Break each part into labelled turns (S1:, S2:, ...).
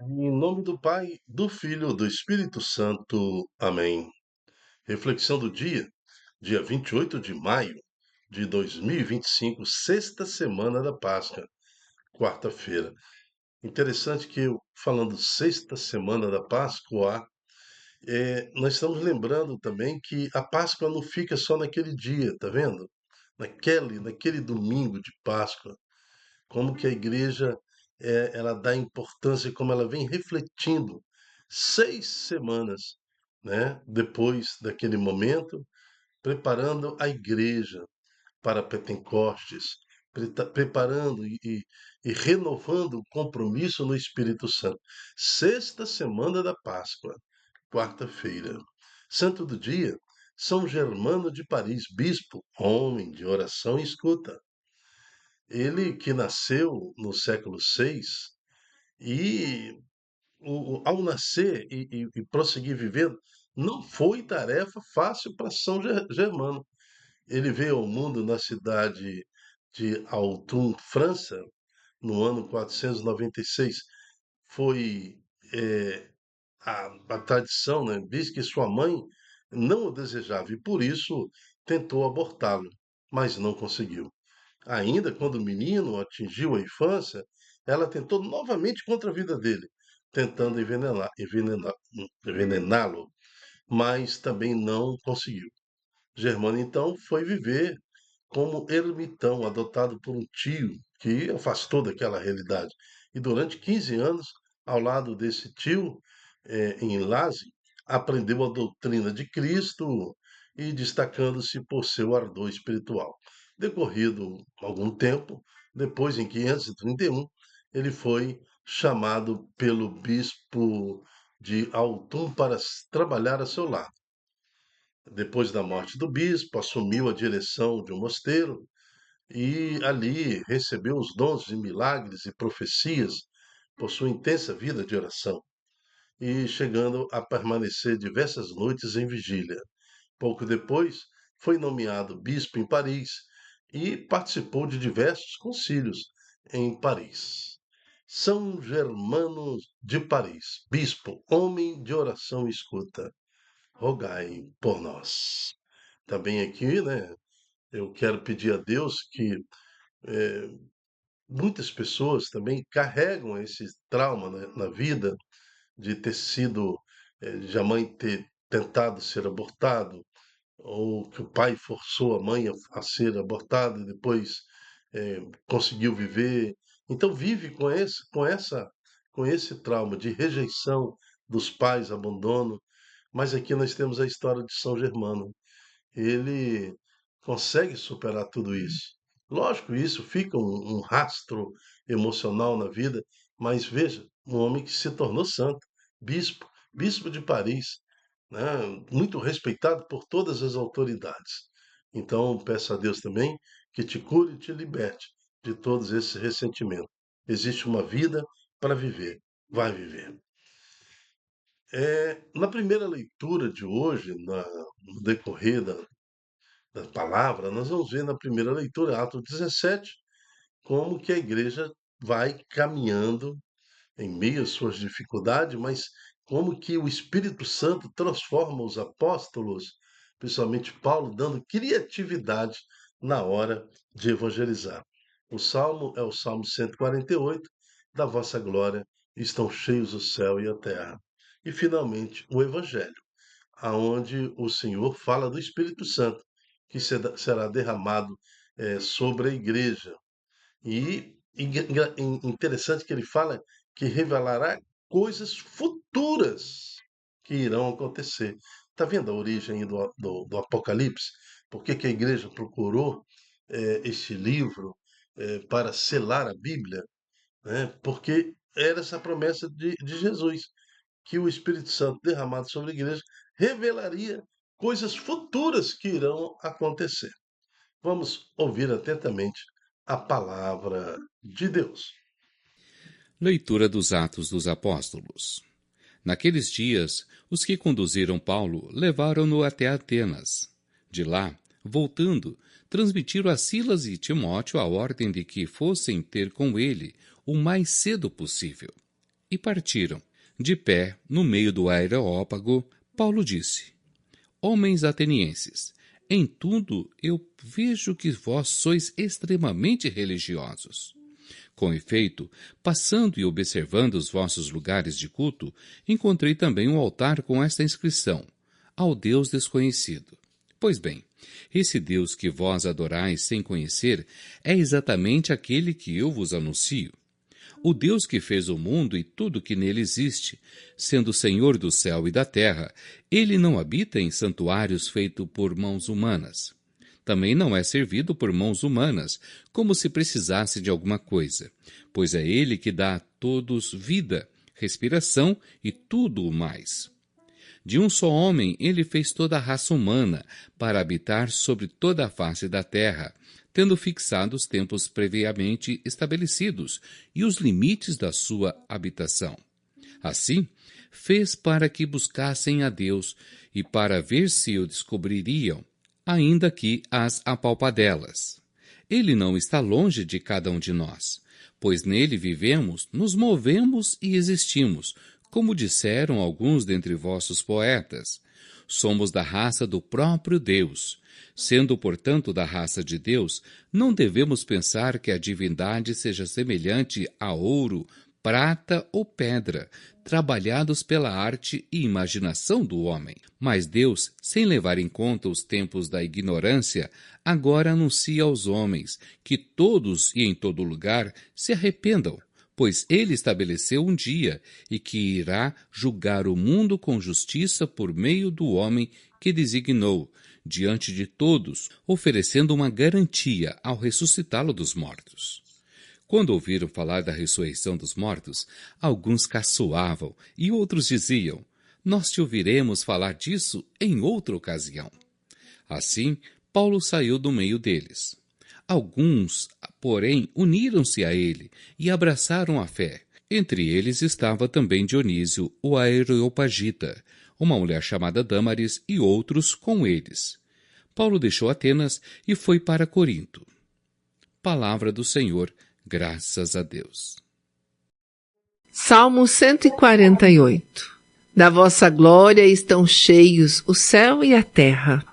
S1: Em nome do Pai, do Filho, do Espírito Santo. Amém. Reflexão do dia 28 de maio de 2025, sexta semana da Páscoa, quarta-feira. Interessante que eu, falando sexta semana da Páscoa, nós estamos lembrando também que a Páscoa não fica só naquele dia, tá vendo? Naquele domingo de Páscoa. Como que a igreja ela dá importância, como ela vem refletindo 6 semanas, né, depois daquele momento, preparando a igreja para Pentecostes, preparando e renovando o compromisso no Espírito Santo. Sexta semana da Páscoa, quarta-feira. Santo do dia, São Germano de Paris, bispo, homem de oração e escuta. Ele que nasceu no século VI e, ao nascer e prosseguir vivendo, não foi tarefa fácil para São Germano. Ele veio ao mundo na cidade de Autun, França, no ano 496. Foi eh, a tradição, né, diz que sua mãe não o desejava e por isso tentou abortá-lo, mas não conseguiu. Ainda quando o menino atingiu a infância, ela tentou novamente contra a vida dele, tentando envenená-lo, mas também não conseguiu. Germano então foi viver como ermitão, adotado por um tio que afastou daquela realidade. E durante 15 anos, ao lado desse tio, em Lase, aprendeu a doutrina de Cristo e destacando-se por seu ardor espiritual. Decorrido algum tempo, depois, em 531, ele foi chamado pelo bispo de Autun para trabalhar a seu lado. Depois da morte do bispo, assumiu a direção de um mosteiro e ali recebeu os dons de milagres e profecias por sua intensa vida de oração e chegando a permanecer diversas noites em vigília. Pouco depois, foi nomeado bispo em Paris e participou de diversos concílios em Paris. São Germano de Paris, bispo, homem de oração e escuta, rogai por nós. Também aqui, né, eu quero pedir a Deus que eh, muitas pessoas também carregam esse trauma na vida de ter sido, de a mãe ter tentado ser abortado, ou que o pai forçou a mãe a ser abortada e depois conseguiu viver. Então vive com esse trauma de rejeição dos pais, abandono. Mas aqui nós temos a história de São Germano. Ele consegue superar tudo isso. Lógico, isso fica um rastro emocional na vida, mas veja, um homem que se tornou santo, bispo, bispo de Paris, né, muito respeitado por todas as autoridades. Então, peço a Deus também que te cure e te liberte de todos esses ressentimentos. Existe uma vida para viver, vai viver. Na primeira leitura de hoje, no decorrer da palavra, nós vamos ver na primeira leitura, Atos 17, como que a igreja vai caminhando em meio às suas dificuldades, mas como que o Espírito Santo transforma os apóstolos, principalmente Paulo, dando criatividade na hora de evangelizar. O salmo é o Salmo 148, da vossa glória estão cheios o céu e a terra. E finalmente o Evangelho, aonde o Senhor fala do Espírito Santo, que será derramado sobre a igreja. E interessante que ele fala que revelará coisas futuras que irão acontecer. Está vendo a origem do Apocalipse? Por que, que a igreja procurou este livro para selar a Bíblia? Né? Porque era essa promessa de Jesus que o Espírito Santo derramado sobre a igreja revelaria coisas futuras que irão acontecer. Vamos ouvir atentamente a palavra de Deus.
S2: Leitura dos Atos dos Apóstolos. Naqueles dias, os que conduziram Paulo levaram-no até Atenas. De lá, voltando, transmitiram a Silas e Timóteo a ordem de que fossem ter com ele o mais cedo possível. e partiram. De pé, no meio do Areópago, Paulo disse: Homens atenienses, em tudo eu vejo que vós sois extremamente religiosos. Com efeito, passando e observando os vossos lugares de culto, encontrei também um altar com esta inscrição: Ao Deus desconhecido. Pois bem, esse Deus que vós adorais sem conhecer é exatamente aquele que eu vos anuncio. O Deus que fez o mundo e tudo que nele existe, sendo Senhor do céu e da terra, ele não habita em santuários feitos por mãos humanas. Também não é servido por mãos humanas, como se precisasse de alguma coisa, pois é ele que dá a todos vida, respiração e tudo o mais. De um só homem ele fez toda a raça humana para habitar sobre toda a face da terra, tendo fixado os tempos previamente estabelecidos e os limites da sua habitação. Assim, fez para que buscassem a Deus e para ver se o descobririam, ainda que as apalpadelas. Ele não está longe de cada um de nós, pois nele vivemos, nos movemos e existimos, como disseram alguns dentre vossos poetas. Somos da raça do próprio Deus. Sendo, portanto, da raça de Deus, não devemos pensar que a divindade seja semelhante a ouro, prata ou pedra, trabalhados pela arte e imaginação do homem. Mas Deus, sem levar em conta os tempos da ignorância, agora anuncia aos homens que todos e em todo lugar se arrependam, pois ele estabeleceu um dia e que irá julgar o mundo com justiça por meio do homem que designou, diante de todos, oferecendo uma garantia ao ressuscitá-lo dos mortos. Quando ouviram falar da ressurreição dos mortos, alguns caçoavam e outros diziam: Nós te ouviremos falar disso em outra ocasião. Assim, Paulo saiu do meio deles. Alguns, porém, uniram-se a ele e abraçaram a fé. Entre eles estava também Dionísio, o Areopagita, uma mulher chamada Dâmaris e outros com eles. Paulo deixou Atenas e foi para Corinto. Palavra do Senhor, graças a Deus.
S3: Salmo 148. Da vossa glória estão cheios o céu e a terra.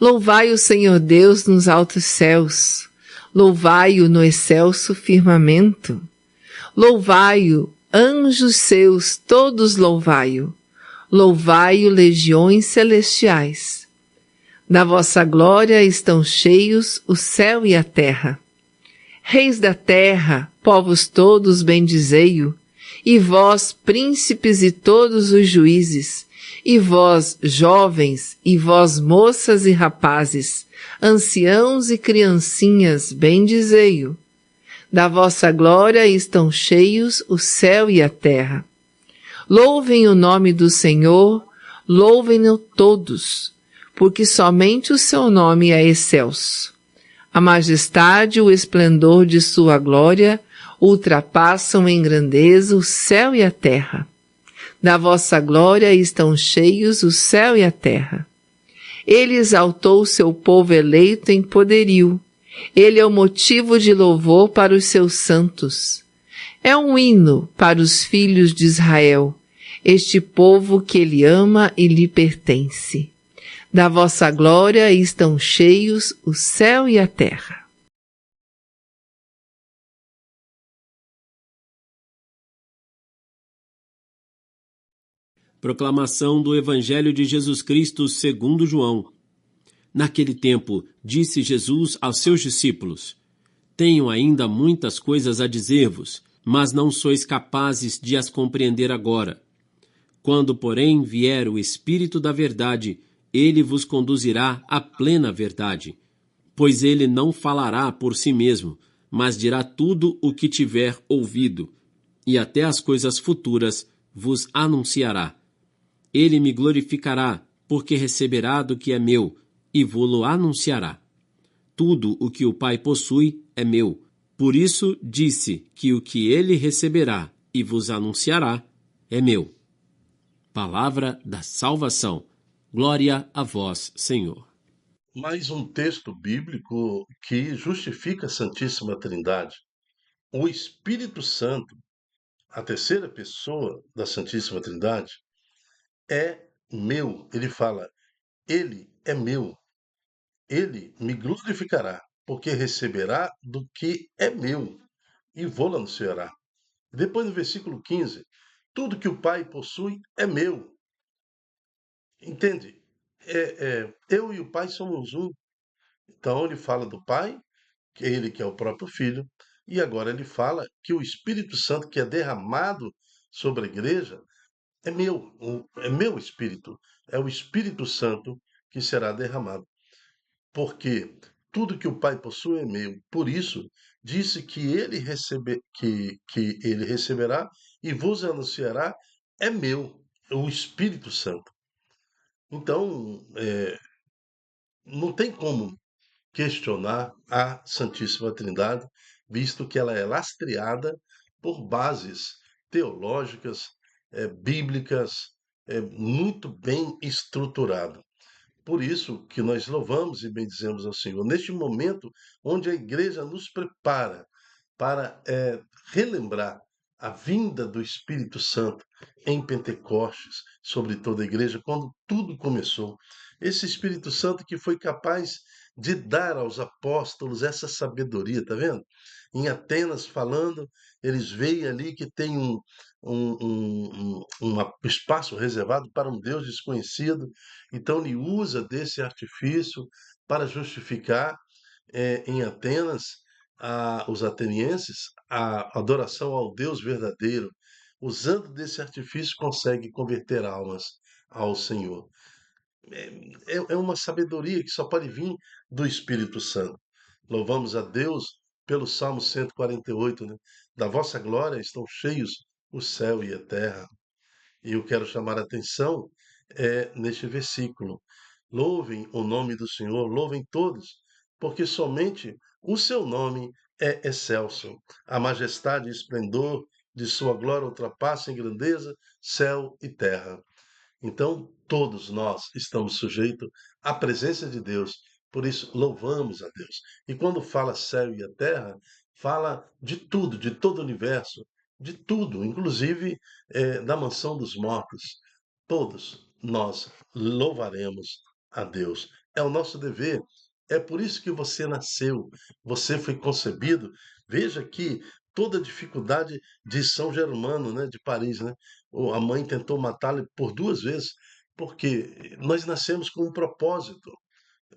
S3: Louvai o Senhor Deus nos altos céus. Louvai-o no excelso firmamento. Louvai-o, anjos seus, todos louvai-o. Louvai-o, legiões celestiais. Da vossa glória estão cheios o céu e a terra. Reis da terra, povos todos, bendizei-o. E vós, príncipes e todos os juízes, e vós, jovens, e vós, moças e rapazes, anciãos e criancinhas, bendizei-o. Da vossa glória estão cheios o céu e a terra. Louvem o nome do Senhor, louvem-no todos, porque somente o seu nome é excelso. A majestade e o esplendor de sua glória ultrapassam em grandeza o céu e a terra. Da vossa glória estão cheios o céu e a terra. Ele exaltou seu povo eleito em poderio. Ele é o motivo de louvor para os seus santos. É um hino para os filhos de Israel, este povo que ele ama e lhe pertence. Da vossa glória estão cheios o céu e a terra.
S4: Proclamação do Evangelho de Jesus Cristo segundo João. Naquele tempo, disse Jesus aos seus discípulos: Tenho ainda muitas coisas a dizer-vos, mas não sois capazes de as compreender agora. Quando, porém, vier o Espírito da verdade, ele vos conduzirá à plena verdade. Pois ele não falará por si mesmo, mas dirá tudo o que tiver ouvido, e até as coisas futuras vos anunciará. Ele me glorificará, porque receberá do que é meu, e vô-lo anunciará. Tudo o que o Pai possui é meu. Por isso disse que o que ele receberá e vos anunciará é meu. Palavra da salvação. Glória a vós, Senhor.
S1: Mais um texto bíblico que justifica a Santíssima Trindade. O Espírito Santo a terceira pessoa da Santíssima Trindade, é meu. Ele fala, ele é meu. Ele me glorificará, porque receberá do que é meu e vou-lo anunciará. Depois no versículo 15, tudo que o Pai possui é meu. Entende? Eu e o Pai somos um. Então ele fala do Pai, que é ele que é o próprio Filho, e agora ele fala que o Espírito Santo que é derramado sobre a igreja é meu, é meu Espírito, é o Espírito Santo que será derramado. Porque tudo que o Pai possui é meu. Por isso, disse que ele receberá e vos anunciará é meu, é o Espírito Santo. Então, não tem como questionar a Santíssima Trindade, visto que ela é lastreada por bases teológicas, bíblicas, muito bem estruturada. Por isso que nós louvamos e bendizemos ao Senhor. Neste momento onde a igreja nos prepara para relembrar a vinda do Espírito Santo em Pentecostes sobre toda a igreja, quando tudo começou. Esse Espírito Santo que foi capaz de dar aos apóstolos essa sabedoria, tá vendo? Em Atenas, falando, eles veem ali que tem um espaço reservado para um Deus desconhecido, então ele usa desse artifício para justificar em Atenas, os atenienses, a adoração ao Deus verdadeiro. Usando desse artifício, consegue converter almas ao Senhor. É uma sabedoria que só pode vir do Espírito Santo. Louvamos a Deus pelo Salmo 148, né? Da vossa glória estão cheios o céu e a terra. E eu quero chamar a atenção neste versículo. Louvem o nome do Senhor, louvem todos, porque somente o seu nome é excelso. A majestade e esplendor de sua glória ultrapassam em grandeza céu e terra. Então, todos nós estamos sujeitos à presença de Deus, por isso louvamos a Deus. E quando fala céu e a terra, fala de tudo, de todo o universo, de tudo, inclusive da mansão dos mortos. Todos nós louvaremos a Deus. É o nosso dever. É por isso que você nasceu, você foi concebido. Veja que toda a dificuldade de São Germano, né, de Paris, né? A mãe tentou matá-lo por duas vezes, porque nós nascemos com um propósito.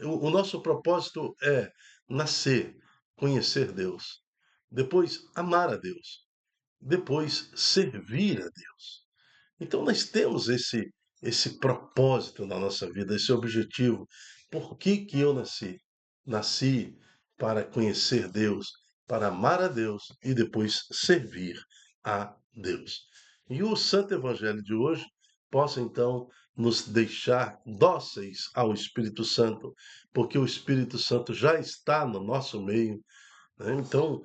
S1: O nosso propósito é nascer, conhecer Deus, depois amar a Deus, depois servir a Deus. Então nós temos esse propósito na nossa vida, esse objetivo. Por que que eu nasci? Nasci para conhecer Deus, para amar a Deus e depois servir a Deus. E o Santo Evangelho de hoje possa então nos deixar dóceis ao Espírito Santo, porque o Espírito Santo já está no nosso meio, né? Então,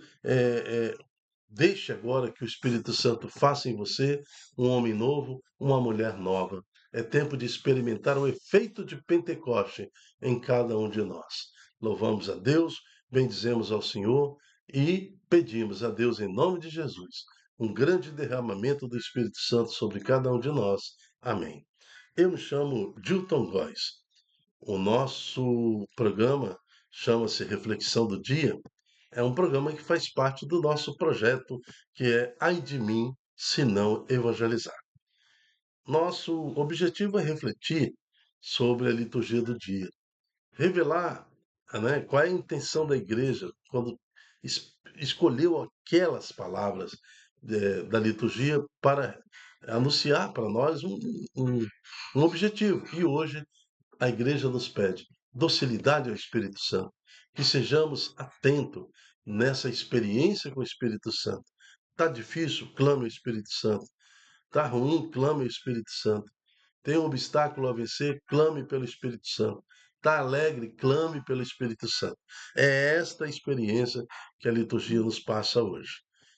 S1: deixe agora que o Espírito Santo faça em você um homem novo, uma mulher nova. É tempo de experimentar o efeito de Pentecoste em cada um de nós. Louvamos a Deus, bendizemos ao Senhor e pedimos a Deus, em nome de Jesus, um grande derramamento do Espírito Santo sobre cada um de nós. Amém. Eu me chamo Dilton Góes. O nosso programa chama-se Reflexão do Dia. É um programa que faz parte do nosso projeto, que é Ai de mim, se não evangelizar. Nosso objetivo é refletir sobre a liturgia do dia, revelar, né, qual é a intenção da igreja quando escolheu aquelas palavras da liturgia para anunciar para nós um objetivo. E hoje a igreja nos pede docilidade ao Espírito Santo, que sejamos atentos nessa experiência com o Espírito Santo. Está difícil? Clame ao Espírito Santo. Está ruim? Clame ao Espírito Santo. Tem um obstáculo a vencer? Clame pelo Espírito Santo. Está alegre? Clame pelo Espírito Santo. É esta experiência que a liturgia nos passa hoje.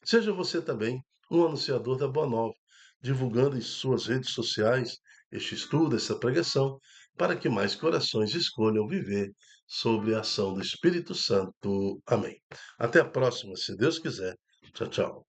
S1: Seja você também um anunciador da Boa Nova, divulgando em suas redes sociais este estudo, essa pregação, para que mais corações escolham viver sobre a ação do Espírito Santo. Amém. Até a próxima, se Deus quiser. Tchau, tchau.